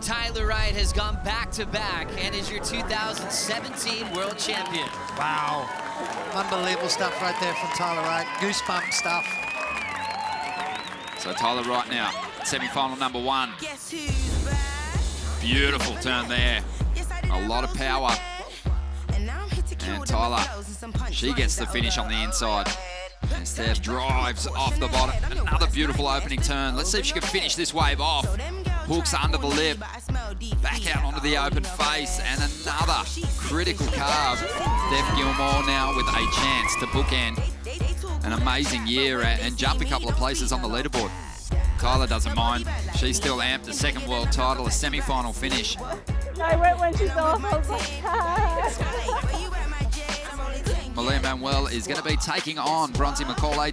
Tyler Wright has gone back-to-back and is your 2017 world champion. Wow. Unbelievable stuff right there from Tyler Wright. Goosebump stuff. So Tyler Wright now, semi-final number 1. Beautiful turn there. A lot of power. And Tyler, she gets the finish on the inside. And Steph drives off the bottom. Another beautiful opening turn. Let's see if she can finish this wave off. Hooks under the lip. Back out onto the open face. And another critical carve. Steph Gilmore now with a chance to bookend an amazing year and jump a couple of places on the leaderboard. Tyler doesn't mind. She's still amped. The second world title, a semi-final finish. I went when she's off. I was like, Malia Manuel is going to be taking on Bronzy McCauley.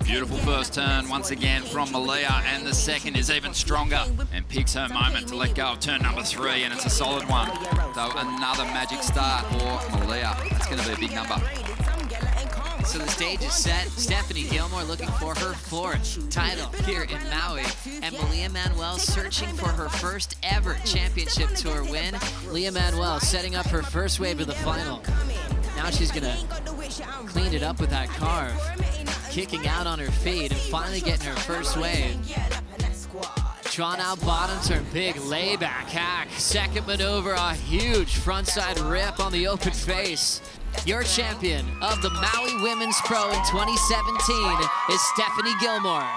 Beautiful first turn once again from Malia, and the second is even stronger and picks her moment to let go of turn number 3, and it's a solid one. So another magic start for Malia. That's going to be a big number. So the stage is set. Stephanie Gilmore looking for her 4th title here in Maui. And Malia Manuel searching for her first ever championship tour win. Malia Manuel setting up her first wave of the final. Now she's gonna clean it up with that carve. Kicking out on her feet and finally getting her first wave. Drawn out bottom turn, big layback hack. Second maneuver, a huge frontside rip on the open face. Your champion of the Maui Women's Pro in 2017 is Stephanie Gilmore.